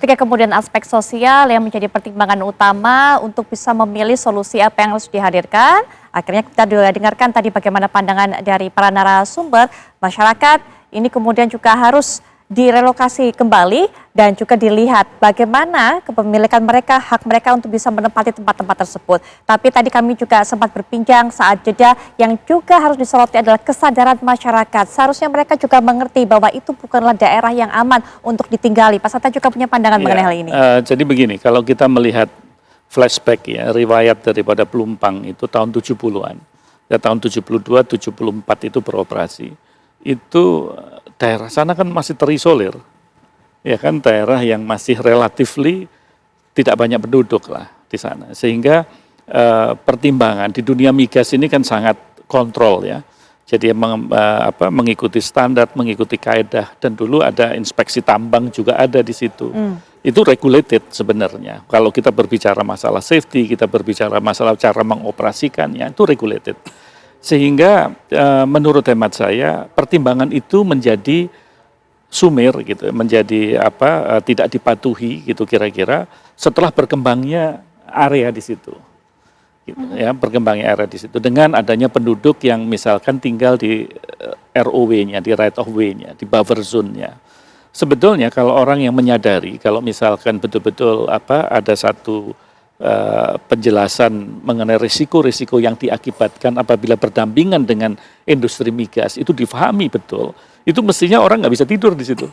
ketika kemudian aspek sosial yang menjadi pertimbangan utama untuk bisa memilih solusi apa yang harus dihadirkan, akhirnya kita dengarkan tadi bagaimana pandangan dari para narasumber, masyarakat ini kemudian juga harus direlokasi kembali dan juga dilihat bagaimana kepemilikan mereka, hak mereka untuk bisa menempati tempat-tempat tersebut. Tapi tadi kami juga sempat berbincang saat jeda yang juga harus disoroti adalah kesadaran masyarakat. Seharusnya mereka juga mengerti bahwa itu bukanlah daerah yang aman untuk ditinggali. Pak Satta juga punya pandangan mengenai hal ini. Jadi begini, kalau kita melihat flashback ya, riwayat daripada Pelumpang itu tahun 70-an. Ya, tahun 72, 74 itu beroperasi. Itu daerah sana kan masih terisolir, ya kan, daerah yang masih relatifly tidak banyak penduduk lah di sana, sehingga pertimbangan di dunia migas ini kan sangat kontrol ya, jadi mengikuti standar, mengikuti kaedah, dan dulu ada inspeksi tambang juga ada di situ. Itu regulated sebenarnya. Kalau kita berbicara masalah safety, kita berbicara masalah cara mengoperasikannya, itu regulated. Sehingga menurut hemat saya pertimbangan itu menjadi sumir gitu, menjadi tidak dipatuhi gitu kira-kira setelah berkembangnya area di situ. Gitu, ya, berkembangnya area di situ dengan adanya penduduk yang misalkan tinggal di ROW-nya, di right of way-nya, di buffer zone-nya. Sebetulnya kalau orang yang menyadari kalau misalkan betul-betul ada satu penjelasan mengenai risiko-risiko yang diakibatkan apabila berdampingan dengan industri migas itu difahami betul, itu mestinya orang nggak bisa tidur di situ.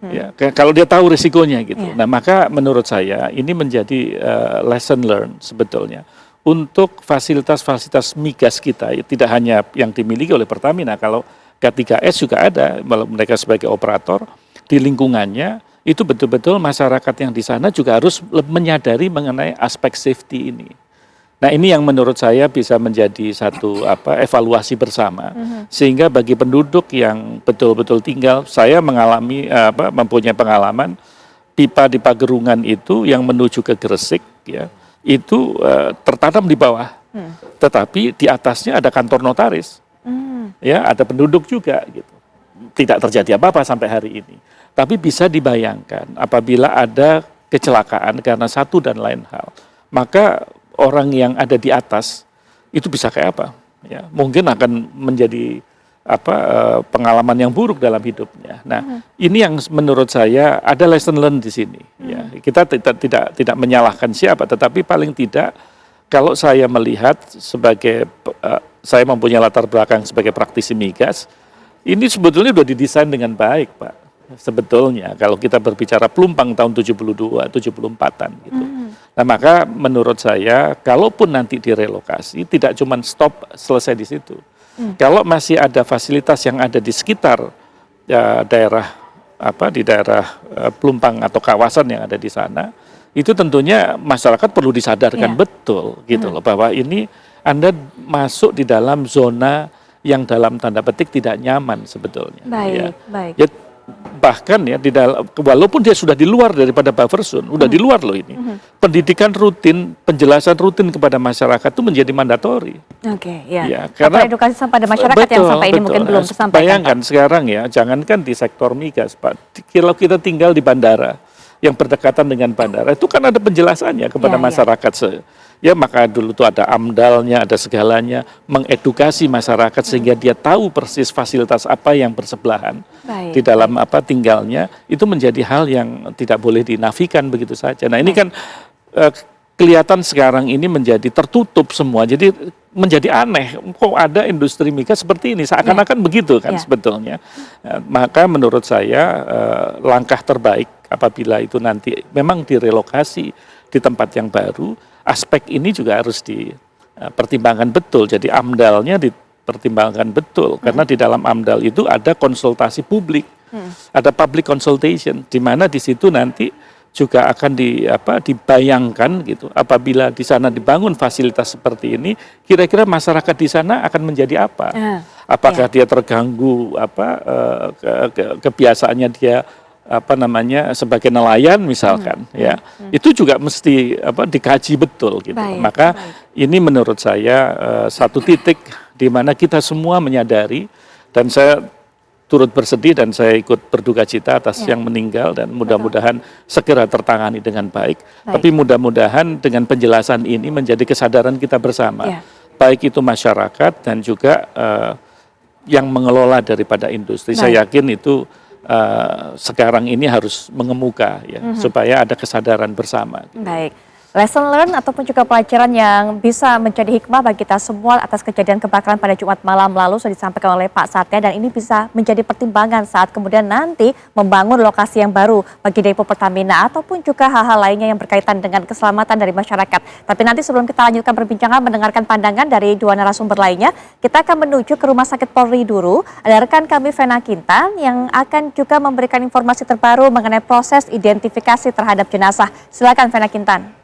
Ya, kalau dia tahu risikonya gitu. Nah, maka menurut saya ini menjadi lesson learned sebetulnya untuk fasilitas-fasilitas migas kita, tidak hanya yang dimiliki oleh Pertamina. Kalau K3S juga ada, mereka sebagai operator di lingkungannya. Itu betul-betul masyarakat yang di sana juga harus menyadari mengenai aspek safety ini. Nah, ini yang menurut saya bisa menjadi satu evaluasi bersama, sehingga bagi penduduk yang betul-betul tinggal, saya mengalami mempunyai pengalaman pipa di Pagerungan itu yang menuju ke Gresik ya, itu tertanam di bawah, tetapi di atasnya ada kantor notaris, ya, ada penduduk juga gitu. Tidak terjadi apa-apa sampai hari ini. Tapi bisa dibayangkan apabila ada kecelakaan karena satu dan lain hal, maka orang yang ada di atas itu bisa kayak apa? Ya, mungkin akan menjadi pengalaman yang buruk dalam hidupnya. Nah, ini yang menurut saya ada lesson learned di sini. Ya, kita tidak menyalahkan siapa, tetapi paling tidak kalau saya melihat sebagai saya mempunyai latar belakang sebagai praktisi migas, ini sebetulnya sudah didesain dengan baik, Pak. Sebetulnya kalau kita berbicara Pelumpang tahun 72, 74-an gitu. Nah, maka menurut saya kalaupun nanti direlokasi tidak cuma stop selesai di situ. Kalau masih ada fasilitas yang ada di sekitar daerah di daerah Pelumpang atau kawasan yang ada di sana, itu tentunya masyarakat perlu disadarkan betul gitu loh, bahwa ini Anda masuk di dalam zona yang dalam tanda petik tidak nyaman sebetulnya. Baik. Ya, bahkan ya di dalam, walaupun dia sudah di luar daripada buffer zone, udah di luar loh ini. Pendidikan rutin, penjelasan rutin kepada masyarakat itu menjadi mandatori. Ya, karena edukasi pada masyarakat yang sampai ini mungkin belum tersampaikan. Bayangkan sekarang ya, jangankan di sektor migas, Pak. Kalau kita tinggal di bandara, yang berdekatan dengan bandara, itu kan ada penjelasannya kepada masyarakat. Ya, maka dulu tuh ada AMDAL-nya, ada segalanya, mengedukasi masyarakat sehingga dia tahu persis fasilitas apa yang bersebelahan di dalam tinggalnya, itu menjadi hal yang tidak boleh dinafikan begitu saja. Nah, ini kan kelihatan sekarang ini menjadi tertutup semua, jadi menjadi aneh, kok ada industri migas seperti ini, seakan-akan begitu kan sebetulnya. Maka menurut saya langkah terbaik apabila itu nanti memang direlokasi di tempat yang baru, aspek ini juga harus dipertimbangkan betul. Jadi AMDAL-nya dipertimbangkan betul, karena di dalam AMDAL itu ada konsultasi publik, ada public consultation, di mana di situ nanti juga akan dibayangkan gitu. Apabila di sana dibangun fasilitas seperti ini, kira-kira masyarakat di sana akan menjadi apa? Apakah dia terganggu kebiasaannya dia sebagai nelayan misalkan, ya, itu juga mesti dikaji betul gitu. Maka ini menurut saya satu titik di mana kita semua menyadari, dan saya turut bersedih dan saya ikut berduka cita atas yang meninggal dan mudah-mudahan segera tertangani dengan baik. Tapi mudah-mudahan dengan penjelasan ini menjadi kesadaran kita bersama, baik itu masyarakat dan juga yang mengelola daripada industri. Saya yakin itu sekarang ini harus mengemuka ya, supaya ada kesadaran bersama. Baik. Lesson learned ataupun juga pelajaran yang bisa menjadi hikmah bagi kita semua atas kejadian kebakaran pada Jumat malam lalu sudah disampaikan oleh Pak Satya, dan ini bisa menjadi pertimbangan saat kemudian nanti membangun lokasi yang baru bagi depo Pertamina ataupun juga hal-hal lainnya yang berkaitan dengan keselamatan dari masyarakat. Tapi nanti sebelum kita lanjutkan perbincangan mendengarkan pandangan dari dua narasumber lainnya, kita akan menuju ke Rumah Sakit Polri dulu. Ada rekan kami Vena Kintan yang akan juga memberikan informasi terbaru mengenai proses identifikasi terhadap jenazah. Silakan Vena Kintan.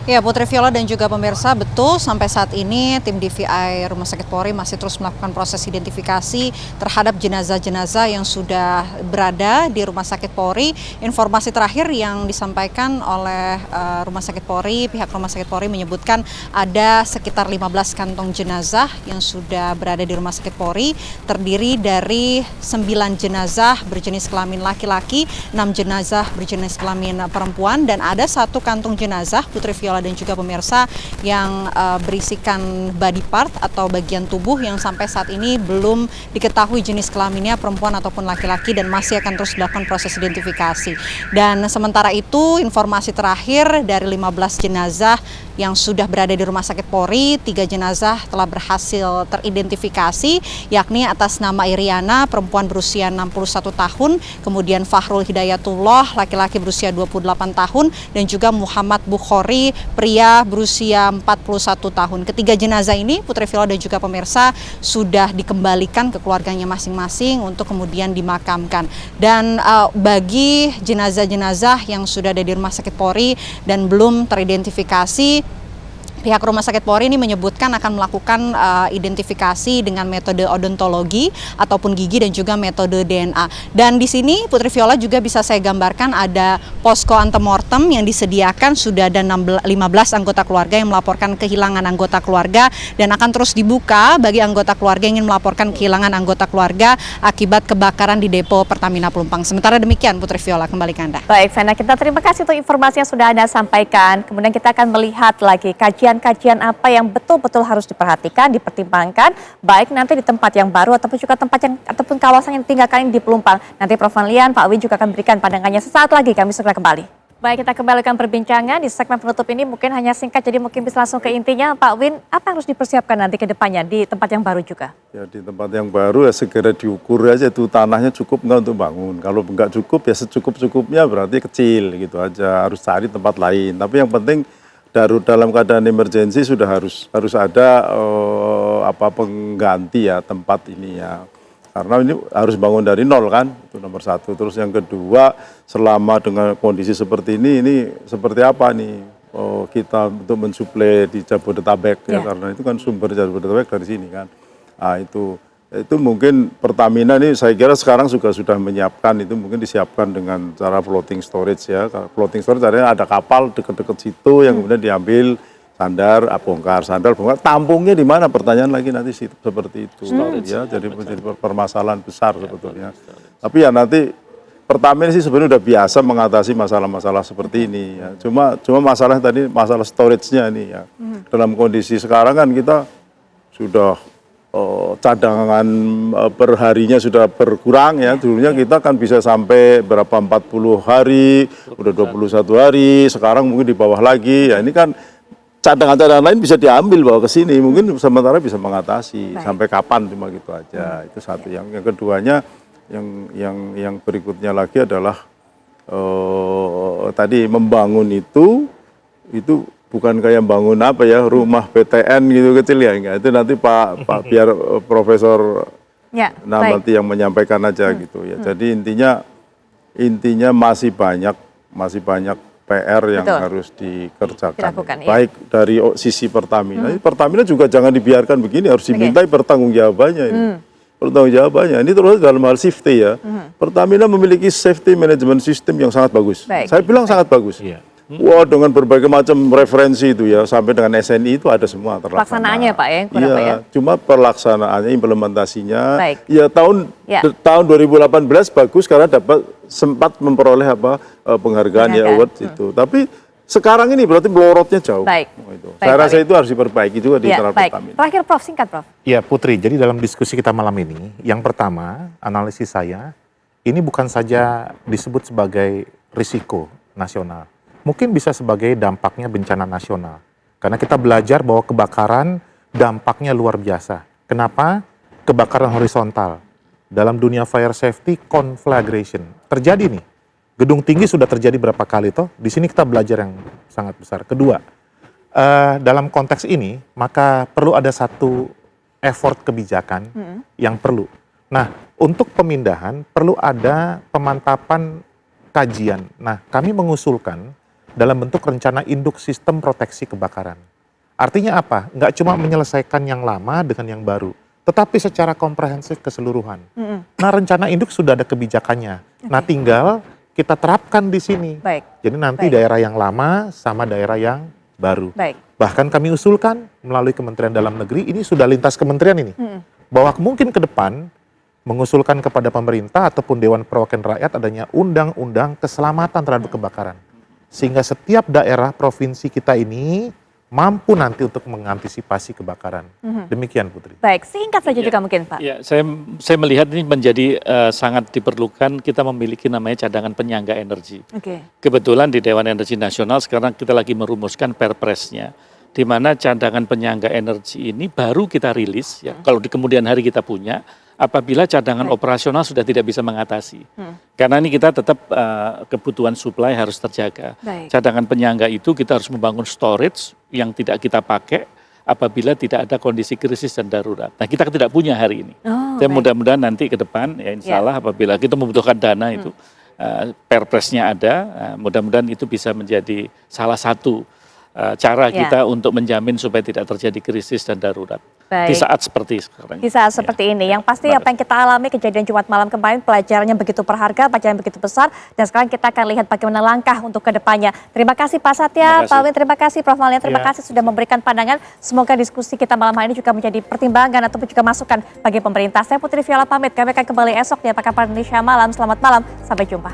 Ya, Putri Viola dan juga pemirsa, betul sampai saat ini tim DVI Rumah Sakit Polri masih terus melakukan proses identifikasi terhadap jenazah-jenazah yang sudah berada di Rumah Sakit Polri. Informasi terakhir yang disampaikan oleh Rumah Sakit Polri, pihak Rumah Sakit Polri menyebutkan ada sekitar 15 kantong jenazah yang sudah berada di Rumah Sakit Polri, terdiri dari 9 jenazah berjenis kelamin laki-laki, 6 jenazah berjenis kelamin perempuan, dan ada 1 kantung jenazah, Putri Viola dan juga pemirsa, yang berisikan body part atau bagian tubuh yang sampai saat ini belum diketahui jenis kelaminnya perempuan ataupun laki-laki dan masih akan terus dilakukan proses identifikasi. Dan sementara itu informasi terakhir dari 15 jenazah yang sudah berada di Rumah Sakit Polri, 3 jenazah telah berhasil teridentifikasi, yakni atas nama Iriana, perempuan berusia 61 tahun, kemudian Fahrul Hidayatullah, laki-laki berusia 28 tahun, dan juga Muhammad Bukhari, pria berusia 41 tahun. Ketiga jenazah ini, Putri Viola dan juga pemirsa, sudah dikembalikan ke keluarganya masing-masing untuk kemudian dimakamkan. Dan bagi jenazah-jenazah yang sudah ada di Rumah Sakit Polri dan belum teridentifikasi, pihak Rumah Sakit Polri ini menyebutkan akan melakukan identifikasi dengan metode odontologi ataupun gigi dan juga metode DNA. Dan di sini Putri Viola juga bisa saya gambarkan ada posko antemortem yang disediakan, sudah ada 15 anggota keluarga yang melaporkan kehilangan anggota keluarga dan akan terus dibuka bagi anggota keluarga yang ingin melaporkan kehilangan anggota keluarga akibat kebakaran di depo Pertamina Pelumpang. Sementara demikian, Putri Viola, kembali ke Anda. Baik, Vena, kita terima kasih untuk informasi yang sudah Anda sampaikan. Kemudian kita akan melihat lagi kajian apa yang betul-betul harus diperhatikan, dipertimbangkan, baik nanti di tempat yang baru ataupun juga tempat yang ataupun kawasan yang ditinggalkan di Pelumpang. Nanti Prof. Manlian, Pak Win juga akan berikan pandangannya sesaat lagi. Kami segera kembali. Baik, kita kembalikan perbincangan di segmen penutup ini, mungkin hanya singkat, jadi mungkin bisa langsung ke intinya. Pak Win, apa yang harus dipersiapkan nanti ke depannya di tempat yang baru juga? Ya, di tempat yang baru ya segera diukur aja itu tanahnya cukup nggak untuk bangun. Kalau nggak cukup ya secukup-cukupnya, berarti kecil gitu aja. Harus cari tempat lain. Tapi yang penting dalam keadaan emergensi sudah harus ada pengganti ya tempat ini ya. Karena ini harus bangun dari nol kan, itu nomor 1. Terus yang kedua, selama dengan kondisi seperti ini seperti apa nih kita untuk mensuplai di Jabodetabek ya, karena itu kan sumber Jabodetabek dari sini kan. Nah, itu mungkin Pertamina ini saya kira sekarang juga sudah menyiapkan, itu mungkin disiapkan dengan cara floating storage ya. Floating storage artinya ada kapal dekat-dekat situ yang kemudian diambil sandar, bongkar, tampungnya di mana? Pertanyaan lagi nanti seperti itu ya. Jadi menjadi permasalahan besar sebetulnya. Tapi ya nanti Pertamina sih sebenarnya udah biasa mengatasi masalah-masalah seperti ini ya. Cuma masalah tadi masalah storage-nya ini ya. Dalam kondisi sekarang kan kita sudah cadangan per harinya sudah berkurang ya. Dulunya kita kan bisa sampai berapa 40 hari, udah 21 hari, sekarang mungkin di bawah lagi. Ya ini kan cadangan-cadangan lain bisa diambil bawa ke sini, mungkin sementara bisa mengatasi. Sampai kapan cuma gitu aja. Itu satu. Yang keduanya yang berikutnya lagi adalah tadi membangun itu bukan kayak bangun rumah PTN gitu kecil ya, enggak. Itu nanti Pak biar Profesor nanti yang menyampaikan aja gitu ya. Jadi intinya masih banyak PR yang harus dikerjakan. Baik dari sisi Pertamina. Pertamina juga jangan dibiarkan begini, harus dimintai pertanggungjawabannya ini. Pertanggungjawabannya ini terus dalam hal safety ya. Pertamina memiliki safety management system yang sangat bagus. Saya bilang sangat bagus. Wah, dengan berbagai macam referensi itu ya, sampai dengan SNI itu ada semua terlaksana. Pelaksanaannya Pak ya, yang kurang Iya, Pak ya. cuma pelaksanaannya, implementasinya. Baik. Ya tahun 2018 bagus karena sempat memperoleh penghargaan ya, award itu. Tapi sekarang ini berarti melorotnya jauh. Baik. Itu. Baik, Saya Pak rasa itu harus diperbaiki juga di internal baik. Pertamina. Terakhir Prof, singkat Prof. Ya Putri, jadi dalam diskusi kita malam ini, yang pertama analisis saya, ini bukan saja disebut sebagai risiko nasional. Mungkin bisa sebagai dampaknya bencana nasional. Karena kita belajar bahwa kebakaran dampaknya luar biasa. Kenapa? Kebakaran horizontal. Dalam dunia fire safety, conflagration. Terjadi nih. Gedung tinggi sudah terjadi berapa kali toh? Di sini kita belajar yang sangat besar. Kedua, dalam konteks ini, maka perlu ada satu effort kebijakan yang perlu. Nah, untuk pemindahan perlu ada pemantapan kajian. Nah, kami mengusulkan dalam bentuk rencana induk sistem proteksi kebakaran. Artinya apa? Nggak cuma menyelesaikan yang lama dengan yang baru, tetapi secara komprehensif keseluruhan. Nah, rencana induk sudah ada kebijakannya. Nah, tinggal kita terapkan di sini. Baik. Jadi nanti Baik. daerah yang lama sama daerah yang baru. Baik. Bahkan kami usulkan melalui Kementerian Dalam Negeri, ini sudah lintas kementerian ini, bahwa mungkin ke depan mengusulkan kepada pemerintah ataupun Dewan Perwakilan Rakyat adanya undang-undang keselamatan terhadap kebakaran. Sehingga setiap daerah provinsi kita ini mampu nanti untuk mengantisipasi kebakaran. Demikian Putri. Baik, singkat saja juga mungkin Pak. Ya, saya melihat ini menjadi sangat diperlukan kita memiliki namanya cadangan penyangga energi. Oke. Kebetulan di Dewan Energi Nasional sekarang kita lagi merumuskan perpresnya, di mana cadangan penyangga energi ini baru kita rilis, ya, kalau di kemudian hari kita punya, apabila cadangan operasional sudah tidak bisa mengatasi. Karena ini kita tetap kebutuhan supply harus terjaga. Baik. Cadangan penyangga itu kita harus membangun storage yang tidak kita pakai apabila tidak ada kondisi krisis dan darurat. Nah, kita tidak punya hari ini. Oh, Dan baik. mudah-mudahan nanti ke depan, ya insya Allah apabila kita membutuhkan dana itu, perpresnya ada, mudah-mudahan itu bisa menjadi salah satu cara kita untuk menjamin supaya tidak terjadi krisis dan darurat. Baik. Di saat seperti sekarang. Di saat seperti ini, yang pasti apa yang kita alami kejadian Jumat malam kemarin, pelajarannya begitu berharga, pelajaran begitu besar, dan sekarang kita akan lihat bagaimana langkah untuk kedepannya. Terima kasih Pak Satya, Pak Win, terima kasih Prof. Malian, terima kasih sudah memberikan pandangan. Semoga diskusi kita malam hari ini juga menjadi pertimbangan ataupun juga masukan bagi pemerintah. Saya Putri Viola pamit, kami akan kembali esok di Apa Kabar Indonesia Malam. Selamat malam, sampai jumpa.